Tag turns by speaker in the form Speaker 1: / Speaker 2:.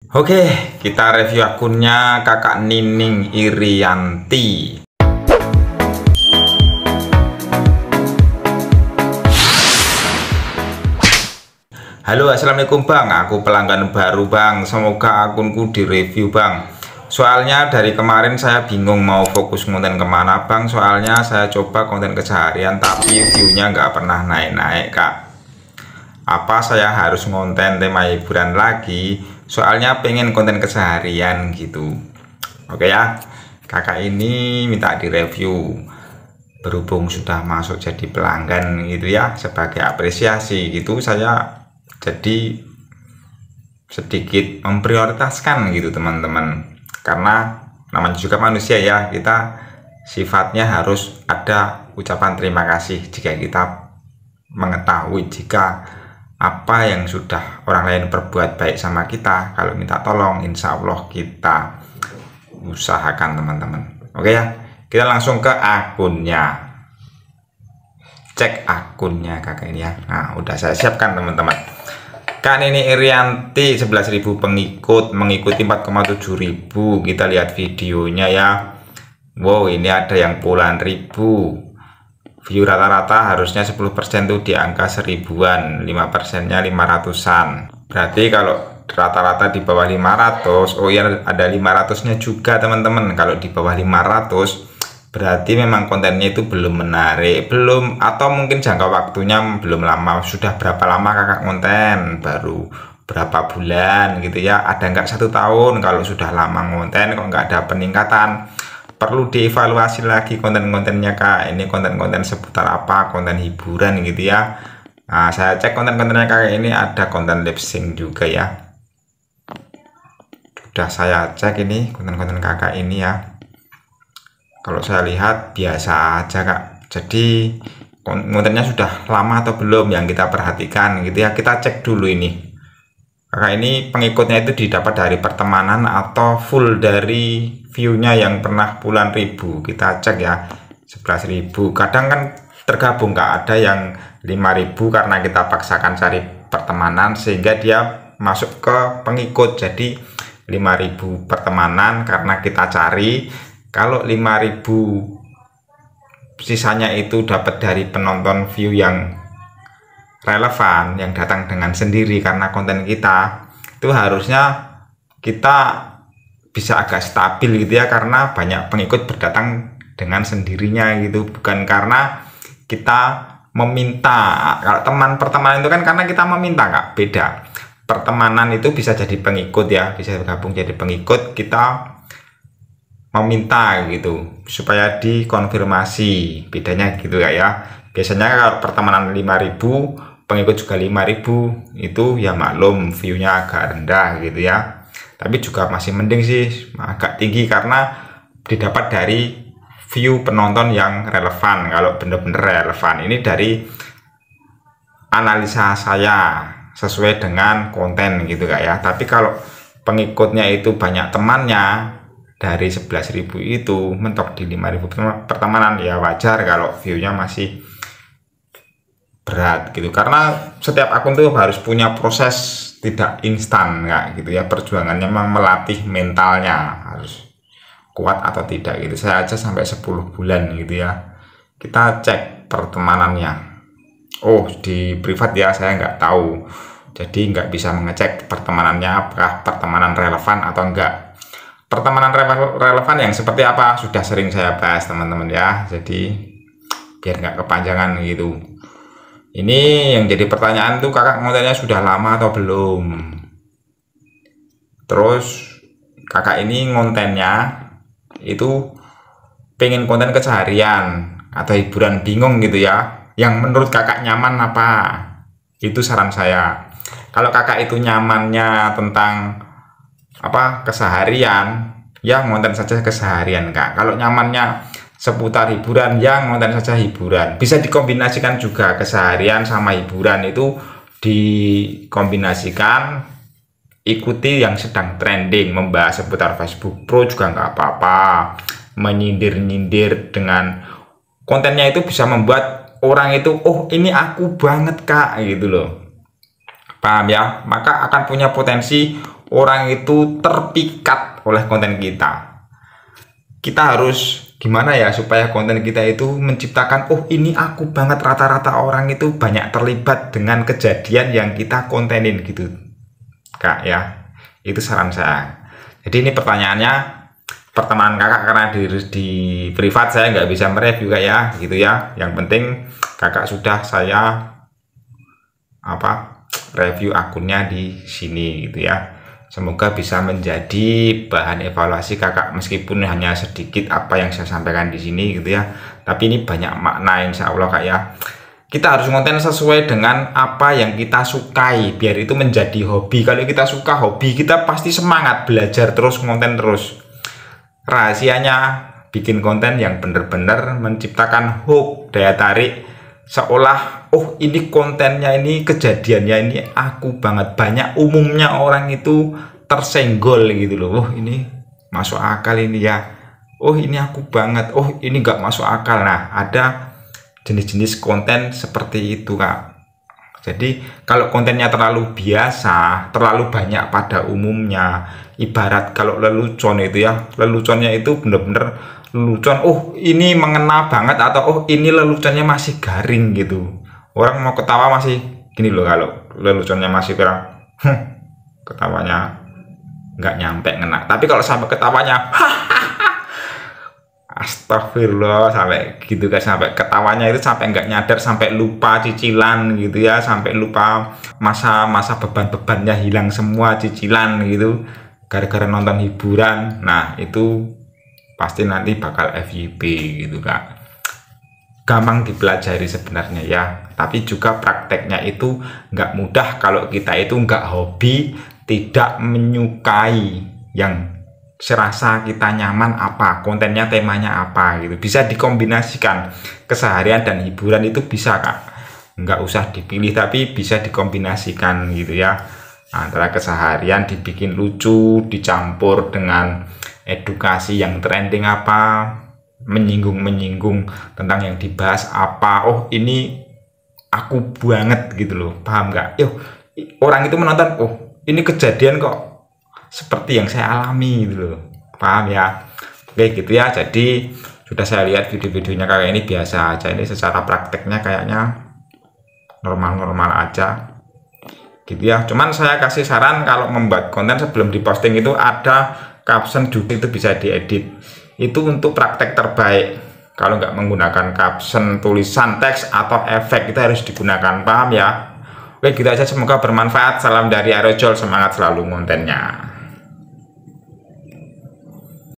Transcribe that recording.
Speaker 1: Oke, kita review akunnya Kakak Nining Irianti. Halo, assalamualaikum bang. Aku pelanggan baru bang. Semoga akunku direview bang. Soalnya dari kemarin saya bingung mau fokus konten kemana bang. Soalnya saya coba konten keseharian tapi viewnya nggak pernah naik-naik kak. Apa saya harus ngonten tema hiburan lagi? Soalnya pengen konten keseharian gitu. Oke ya, kakak ini minta direview. Berhubung sudah masuk jadi pelanggan gitu ya, sebagai apresiasi gitu, saya jadi sedikit memprioritaskan gitu teman-teman. Karena namanya juga manusia ya, kita sifatnya harus ada ucapan terima kasih jika kita mengetahui jika apa yang sudah orang lain perbuat baik sama kita. Kalau minta tolong, insya Allah kita usahakan teman-teman. Oke ya, kita langsung ke akunnya. Cek akunnya kakak ini ya. Nah, udah saya siapkan teman-teman. Kak Nining Irianti 11.000 pengikut, mengikuti 4,7.000. Kita lihat videonya ya. Wow, ini ada yang puluhan ribu. View rata-rata harusnya 10% tuh di angka 1000-an, 5%-nya 500-an. Berarti kalau rata-rata di bawah 500, oh iya ada 500-nya juga teman-teman. Kalau di bawah 500 berarti memang kontennya itu belum menarik, belum, atau mungkin jangka waktunya belum lama. Sudah berapa lama kakak konten? Baru berapa bulan gitu ya? Ada nggak 1 tahun? Kalau sudah lama konten kok nggak ada peningkatan, perlu dievaluasi lagi konten-kontennya kak. Ini konten-konten seputar apa, konten hiburan gitu ya. Nah, saya cek konten-kontennya kakak ini ada konten lip sync juga ya. Sudah saya cek ini konten-konten kakak ini ya. Kalau saya lihat biasa aja kak. Jadi kontennya sudah lama atau belum yang kita perhatikan gitu ya. Kita cek dulu ini. Kakak ini pengikutnya itu didapat dari pertemanan atau full dari view-nya yang pernah puluhan ribu. Kita cek ya, 11.000. Kadang kan tergabung kak, ada yang 5.000 karena kita paksakan cari pertemanan sehingga dia masuk ke pengikut. Jadi 5.000 pertemanan karena kita cari. Kalau 5.000 sisanya itu dapat dari penonton view yang relevan, yang datang dengan sendiri karena konten kita, itu harusnya kita bisa agak stabil gitu ya, karena banyak pengikut berdatang dengan sendirinya gitu, bukan karena kita meminta. Kalau pertemanan itu kan karena kita meminta kak, beda. Pertemanan itu bisa jadi pengikut ya, bisa bergabung jadi pengikut, kita meminta gitu supaya dikonfirmasi, bedanya gitu ya. Biasanya kalau pertemanan 5.000 pengikut juga 5.000, itu ya maklum viewnya agak rendah gitu ya, tapi juga masih mending sih, agak tinggi karena didapat dari view penonton yang relevan. Kalau bener-bener relevan, ini dari analisa saya sesuai dengan konten gitu kak ya. Tapi kalau pengikutnya itu banyak temannya, dari 11.000 itu mentok di 5.000 pertemanan, ya wajar kalau viewnya masih berat gitu, karena setiap akun tuh harus punya proses, tidak instan nggak gitu ya. Perjuangannya memang melatih mentalnya, harus kuat atau tidak gitu. Saya aja sampai 10 bulan gitu ya. Kita cek pertemanannya, oh di privat ya, saya nggak tahu, jadi nggak bisa mengecek pertemanannya apakah pertemanan relevan atau enggak. Pertemanan relevan yang seperti apa sudah sering saya bahas teman-teman ya, jadi biar nggak kepanjangan gitu. Ini yang jadi pertanyaan tuh, kakak kontennya sudah lama atau belum? Terus kakak ini kontennya itu pengen konten keseharian atau hiburan, bingung gitu ya. Yang menurut kakak nyaman apa? Itu saran saya. Kalau kakak itu nyamannya tentang apa, keseharian, ya ngonten saja keseharian kak. Kalau nyamannya seputar hiburan, yang konten saja hiburan. Bisa dikombinasikan juga keseharian sama hiburan, itu dikombinasikan. Ikuti yang sedang trending, membahas seputar Facebook Pro juga nggak apa-apa. Menyindir-nyindir dengan kontennya itu bisa membuat orang itu, oh ini aku banget kak gitu loh, paham ya. Maka akan punya potensi orang itu terpikat oleh konten kita. Kita harus gimana ya supaya konten kita itu menciptakan, oh ini aku banget, rata-rata orang itu banyak terlibat dengan kejadian yang kita kontenin gitu Kak ya. Itu saran saya. Jadi ini pertanyaannya pertemanan kakak, karena di privat saya nggak bisa mereview Kak ya gitu ya. Yang penting kakak sudah saya review akunnya di sini gitu ya. Semoga bisa menjadi bahan evaluasi kakak, meskipun hanya sedikit apa yang saya sampaikan di sini gitu ya. Tapi ini banyak makna insya Allah Kak ya. Kita harus konten sesuai dengan apa yang kita sukai, biar itu menjadi hobi. Kalau kita suka hobi, kita pasti semangat belajar terus, konten terus. Rahasianya bikin konten yang benar-benar menciptakan hook, daya tarik, seolah oh ini kontennya, ini kejadiannya ini aku banget. Banyak umumnya orang itu tersenggol gitu loh. Oh ini masuk akal ini ya, oh ini aku banget, oh ini nggak masuk akal. Nah ada jenis-jenis konten seperti itu Kak. Jadi kalau kontennya terlalu biasa, terlalu banyak pada umumnya, ibarat kalau lelucon itu ya, leluconnya itu bener-bener lelucon, oh ini mengena banget, atau oh ini leluconnya masih garing gitu. Orang mau ketawa masih gini loh, kalau leluconnya masih kurang ketawanya nggak nyampe ngena. Tapi kalau sampai ketawanya astagfirullah, sampai gitu kan, sampai ketawanya itu sampai nggak nyadar, sampai lupa cicilan gitu ya, sampai lupa masa-masa beban-bebannya hilang semua, cicilan gitu gara-gara nonton hiburan. Nah itu pasti nanti bakal FYP gitu Kak. Gampang dipelajari sebenarnya ya, tapi juga prakteknya itu nggak mudah kalau kita itu nggak hobi, tidak menyukai yang serasa kita nyaman apa, kontennya temanya apa gitu. Bisa dikombinasikan, keseharian dan hiburan itu bisa Kak, nggak usah dipilih tapi bisa dikombinasikan gitu ya. Antara keseharian dibikin lucu, dicampur dengan edukasi yang trending apa, menyinggung tentang yang dibahas apa, oh ini aku banget gitu loh, paham nggak? Yo orang itu menonton, oh ini kejadian kok seperti yang saya alami gitu loh, paham ya? Oke gitu ya. Jadi sudah saya lihat video-videonya kayak ini biasa aja, ini secara prakteknya kayaknya normal-normal aja gitu ya. Cuman saya kasih saran kalau membuat konten sebelum diposting itu ada caption juga, itu bisa diedit, itu untuk praktek terbaik. Kalau nggak menggunakan caption, tulisan teks atau efek itu harus digunakan, paham ya? Oke gitu aja, semoga bermanfaat. Salam dari Aerojol, semangat selalu kontennya.